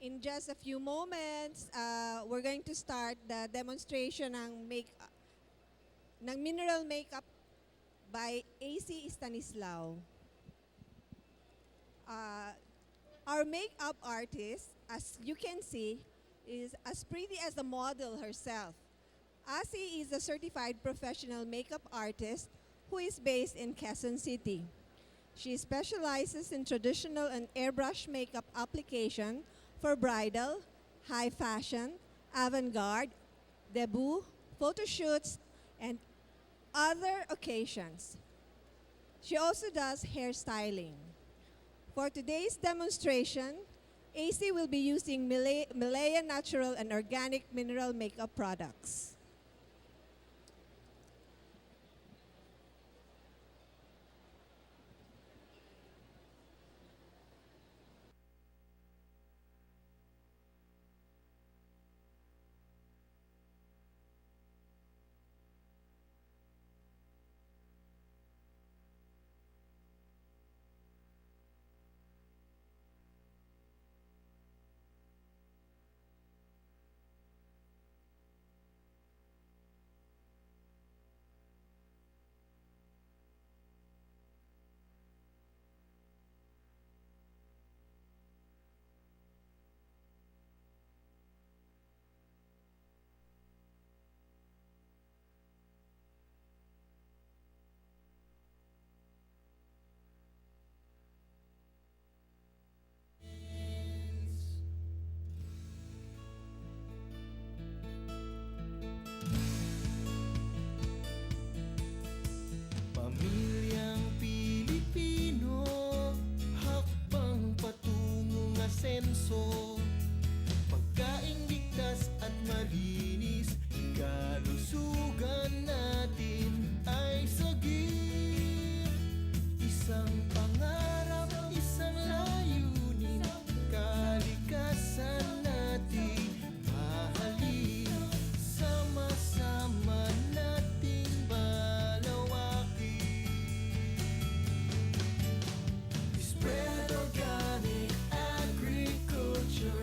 In just a few moments, we're going to start the demonstration ng mineral makeup by AC Stanislao. Our makeup artist, as you can see, is as pretty as the model herself. Asi is a certified professional makeup artist who is based in Quezon City. She specializes in traditional and airbrush makeup application for bridal, high fashion, avant-garde, debut, photo shoots, and other occasions. She also does hairstyling. For today's demonstration, AC will be using Milea natural and organic mineral makeup products. Pamilyang Pilipino, hakbang patungong asenso. Pagkaing ligtas at malinis, kalusugan natin ay sagip. Isang pangarap, isang layunin, kalikasan natin mahalin. Sama-sama nating balawakin. Spread organic agriculture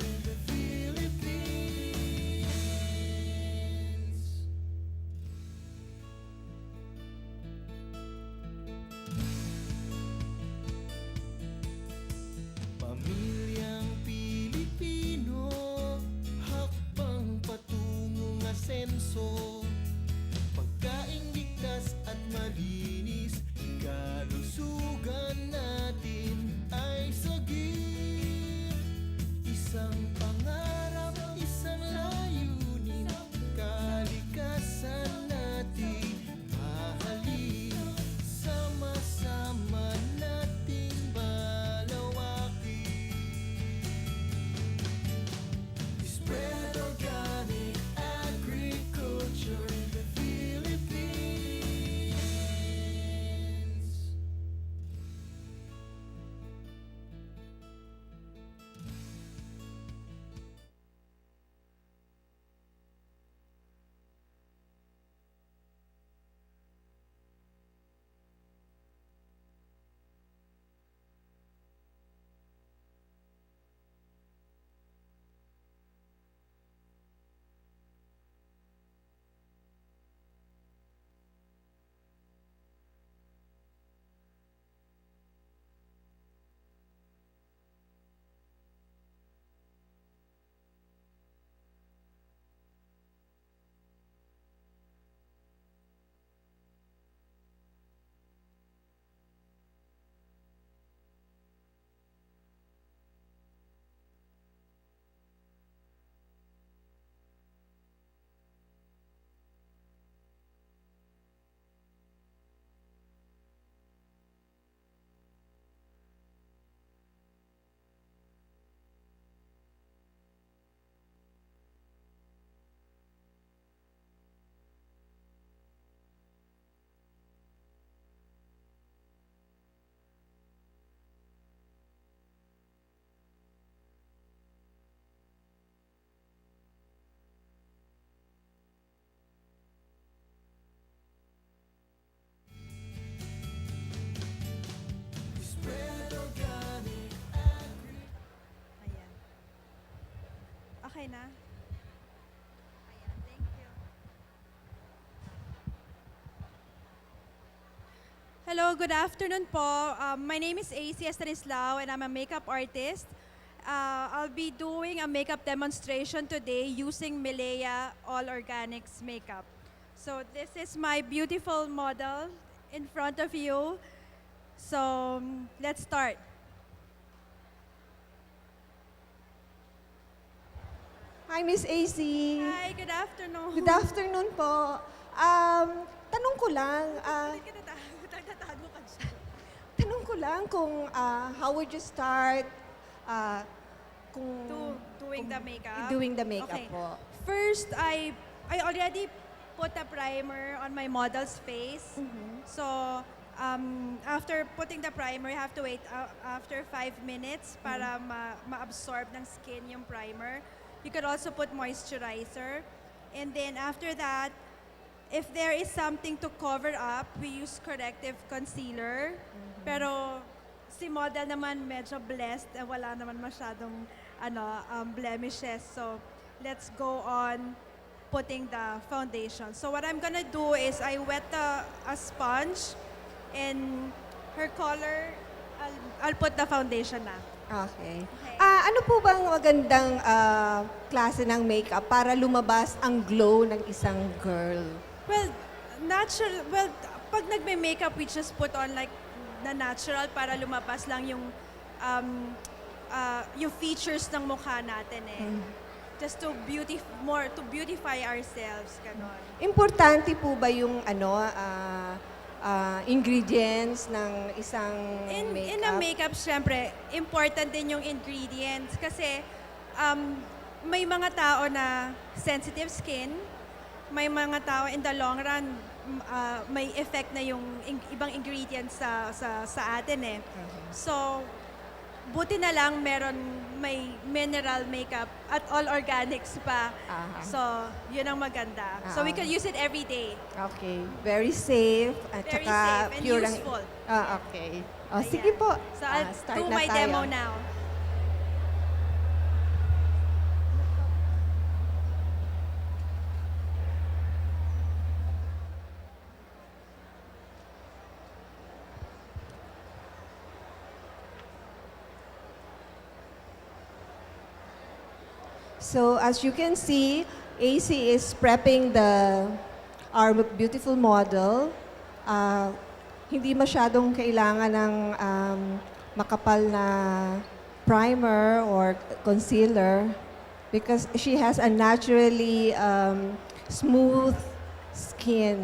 Okay na. Ayan, thank you. Hello, good afternoon po. My name is AC Estanislao and I'm a makeup artist. I'll be doing a makeup demonstration today using Milea All Organics makeup. So this is my beautiful model in front of you. So let's start. Hi, Miss AC. Hi, good afternoon. Good afternoon po. Tanong ko lang, Tagtatahan mo ka dyan. tanong ko lang kung how would you start kung Doing the makeup? doing the makeup Okay. po? First, I already put a primer on my model's face. So, after putting the primer, you have to wait after 5 minutes para ma-absorb ng skin yung primer. You could also put moisturizer. And then after that, if there is something to cover up, we use corrective concealer. Pero si model naman medyo blessed, wala naman masyadong blemishes. So let's go on putting the foundation. So what I'm gonna do is I wet a sponge and her color, I'll put the foundation na. Okay. Okay. Ano po bang magandang klase ng makeup para lumabas ang glow ng isang girl? Well, pag nagme-makeup, we just put on like the natural para lumabas lang yung features ng mukha natin eh. Just to beautify ourselves, ganon. Importante po ba yung ingredients ng isang makeup? In a makeup, syempre, important din yung ingredients kasi may mga tao na sensitive skin, may mga tao in the long run, may effect na yung ibang ingredients sa atin eh. So, buti na lang may mineral makeup at all organics pa. So, yun ang maganda. So, we can use it every day. Okay. Very safe at Very saka safe and pure useful. Okay. Ayan. Sige po. So, I'll Start do na my tayo. demo now. So as you can see, AC is prepping our beautiful model. Hindi masyadong kailangan ng makapal na primer or concealer because she has a naturally smooth skin.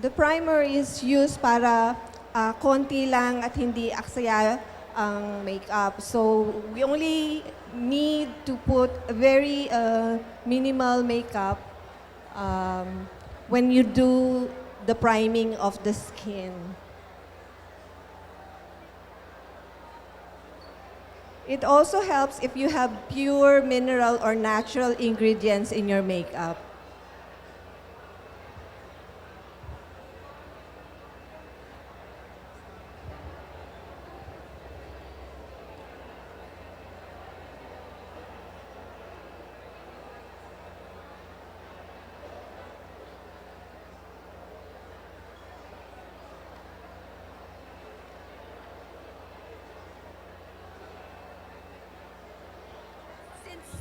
The primer is used para konti lang at hindi aksaya ang makeup. So we only need to put a very minimal makeup when you do the priming of the skin. It also helps if you have pure mineral or natural ingredients in your makeup.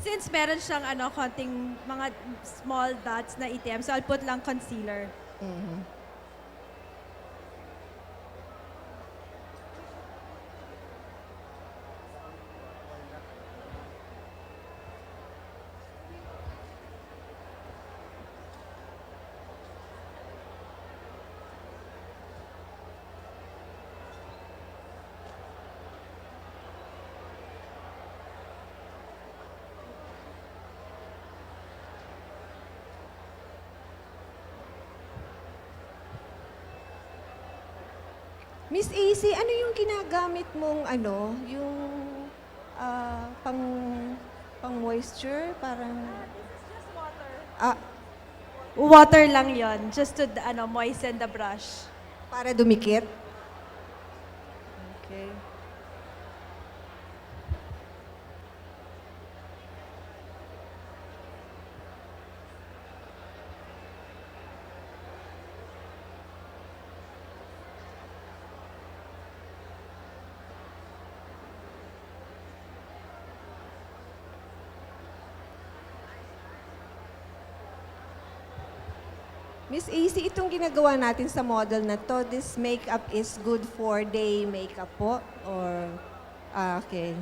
Since meron siyang konting mga small dots na itim, so I'll put lang concealer. Miss AC, ano yung ginagamit mong yung pang Pang moisture, parang... Ah, water lang yon, just to moisten the brush. Para dumikit. Okay. Miss AC, itong ginagawa natin sa model na to, this makeup is good for day makeup po? Or, okay.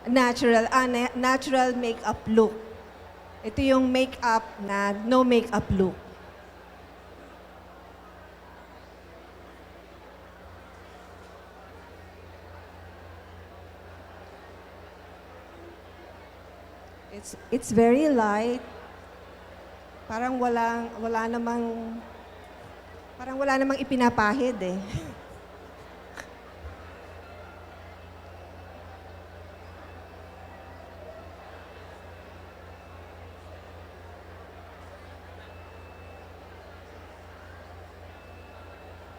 Natural makeup look. Ito yung makeup na no makeup look. It's very light. Parang wala namang ipinapahid eh.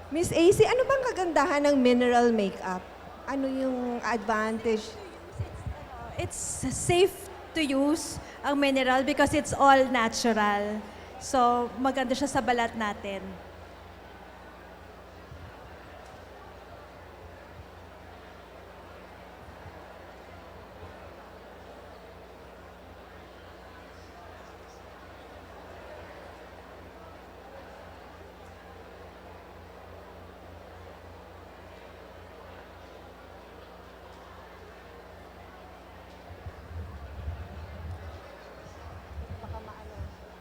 Miss AC, ano bang kagandahan ng mineral makeup? Ano yung advantage? It's safe to use ang mineral because it's all natural. So, maganda siya sa balat natin.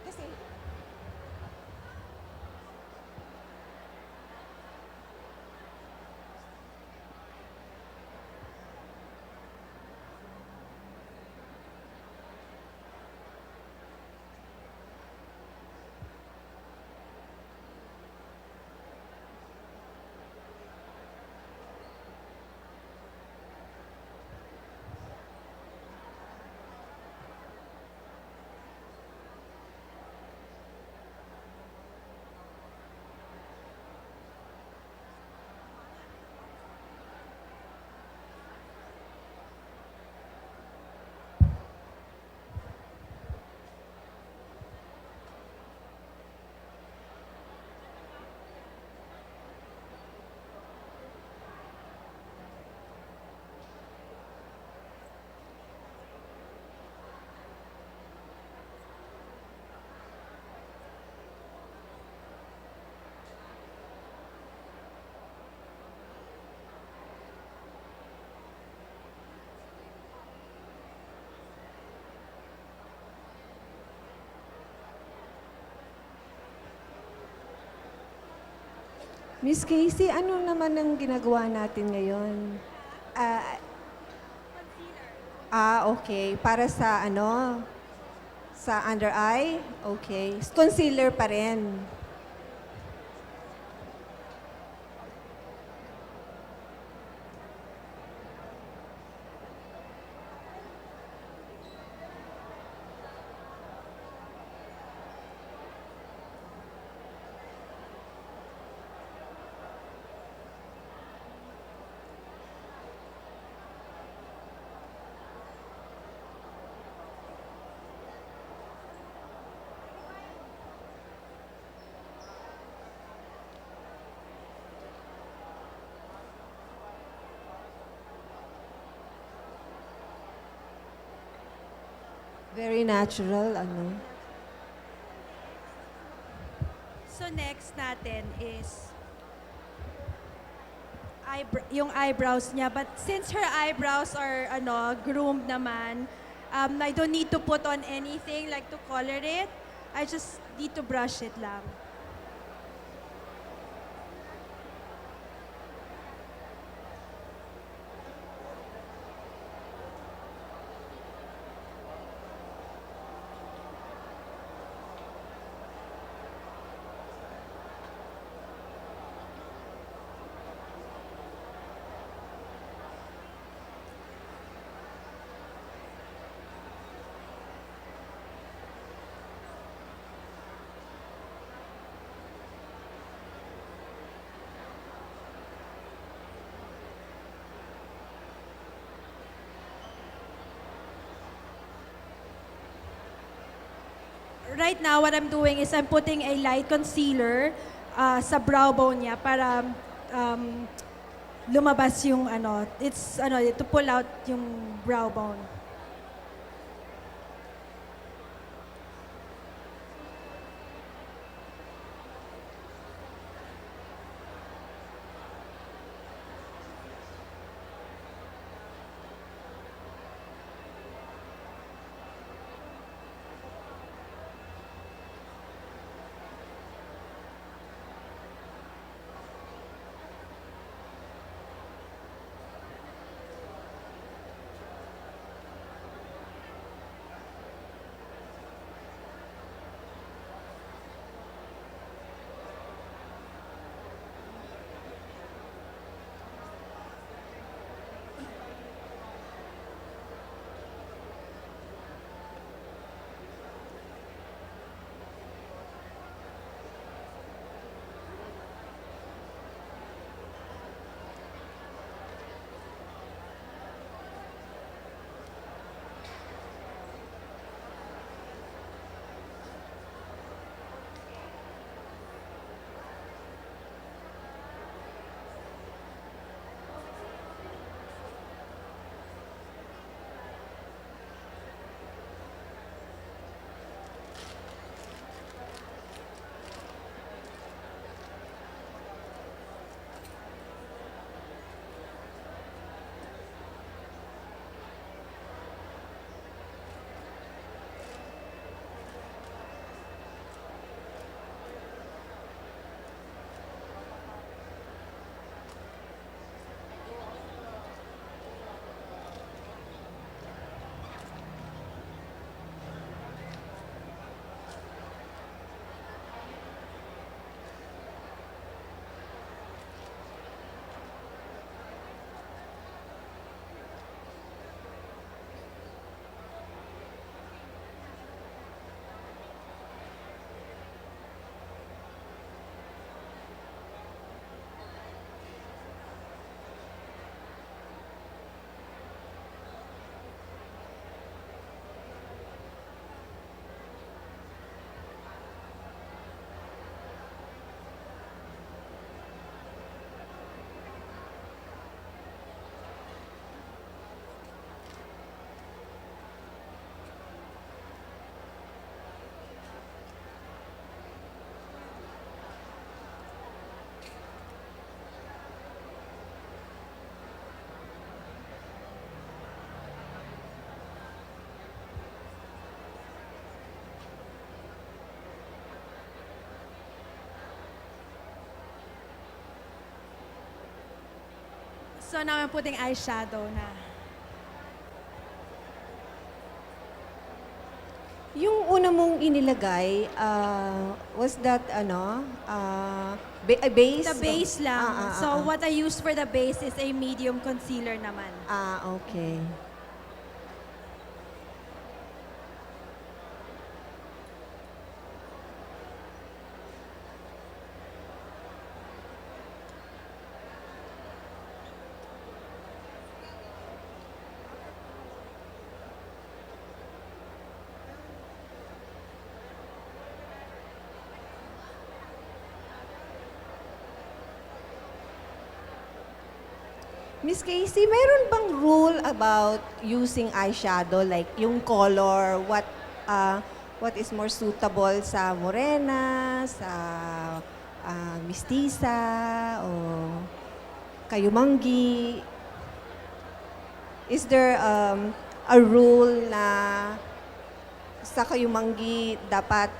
Kasi, Miss Casey, ano naman ang ginagawa natin ngayon? Okay. Para sa sa under eye? Okay. Concealer pa rin. Very natural, So next natin is yung eyebrows niya. But since her eyebrows are groomed naman, I don't need to put on anything like to color it. I just need to brush it lang. right now, what I'm doing is I'm putting a light concealer sa brow bone niya para lumabas yung to pull out yung brow bone. So now I'm putting eyeshadow na. Yung una mong inilagay, was that a base? The base lang. So ah. what I use for the base is a medium concealer naman. Okay. Miss Casey, meron bang rule about using eyeshadow? Like yung color, what is more suitable sa morena, sa mestiza, o kayumanggi? Is there a rule na sa kayumanggi dapat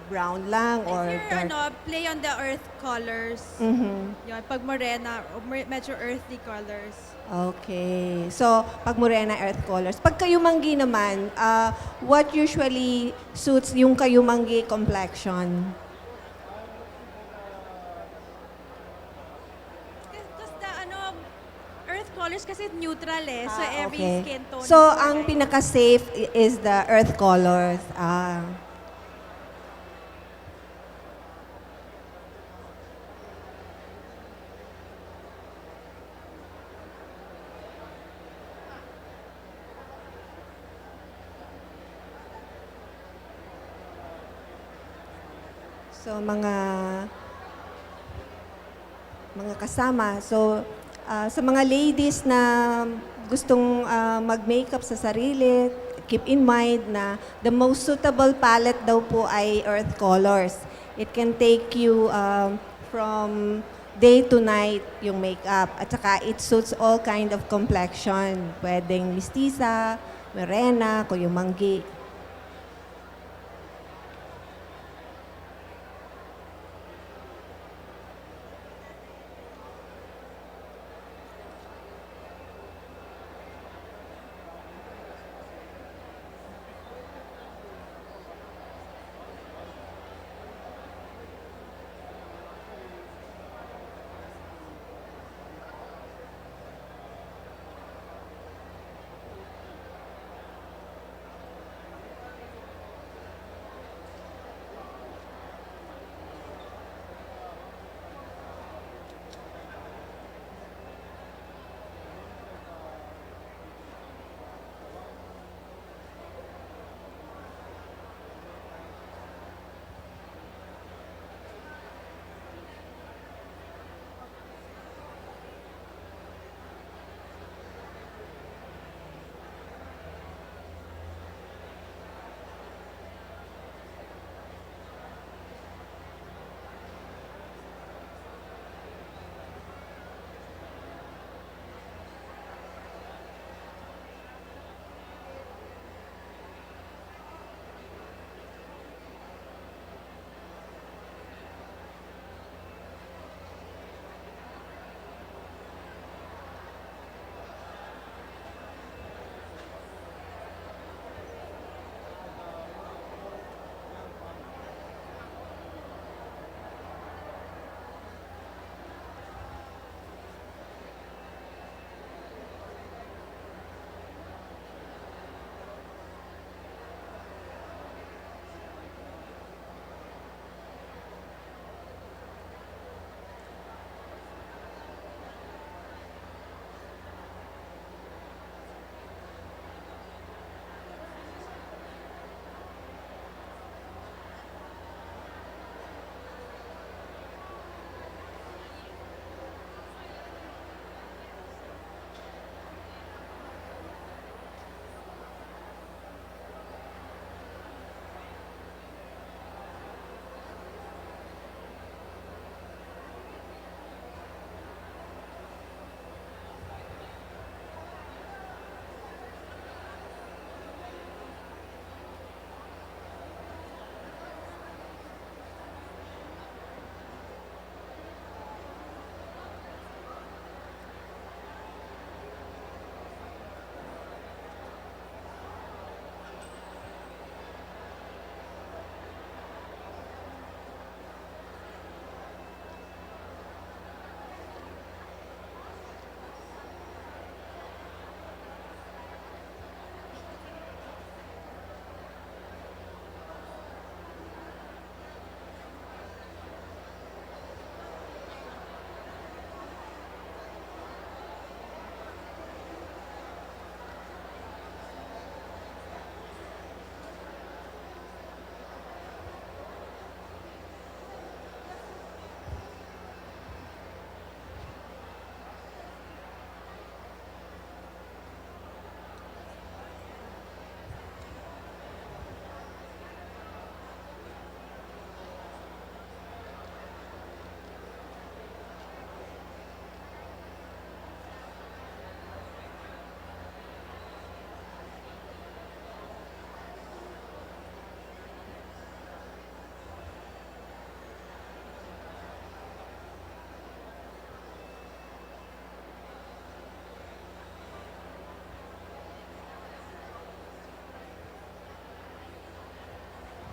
brown lang or If you're, dark? play on the earth colors. Mhm. Yun, pag morena, medyo earthy colors. Okay. So, pag morena, earth colors. Pag kayumanggi naman, what usually suits yung kayumanggi complexion? Because the earth colors kasi neutral eh. So every Okay. skin tone. So, is ang alright. pinaka-safe is the earth colors. So, mga kasama. So, sa mga ladies na gustong mag-makeup sa sarili, keep in mind na the most suitable palette daw po ay earth colors. It can take you from day to night yung makeup. At saka it suits all kind of complexion. Pwedeng mestiza, morena, kuyumanggi.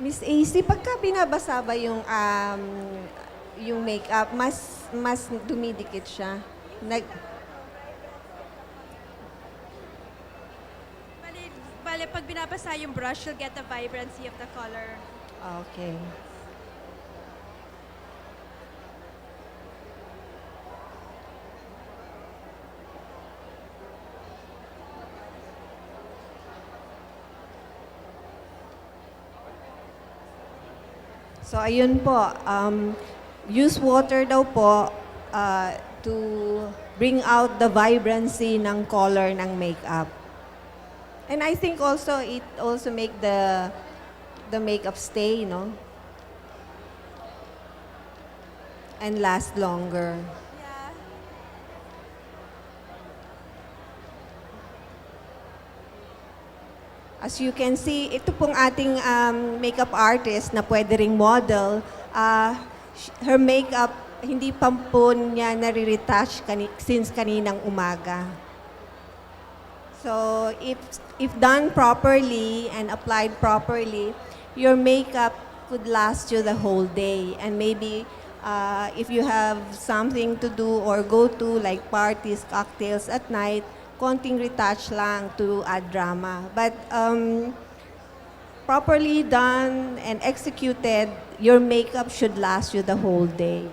Miss AC, pagka binabasa ba yung makeup, mas dumidikit siya. Bale, pag binabasa yung brush, you'll get the vibrancy of the color. Okay. So ayun po, use water daw po to bring out the vibrancy ng color ng makeup. And I think also it also make the makeup stay, no? And last longer. Yeah. As you can see, ito pong ating makeup artist na pwede ring model. Her makeup, hindi pa po niya nare-retouch since kaninang umaga. So, if done properly and applied properly, your makeup could last you the whole day. And maybe if you have something to do or go to like parties, cocktails at night, konting retouch lang to add drama. But properly done and executed, your makeup should last you the whole day.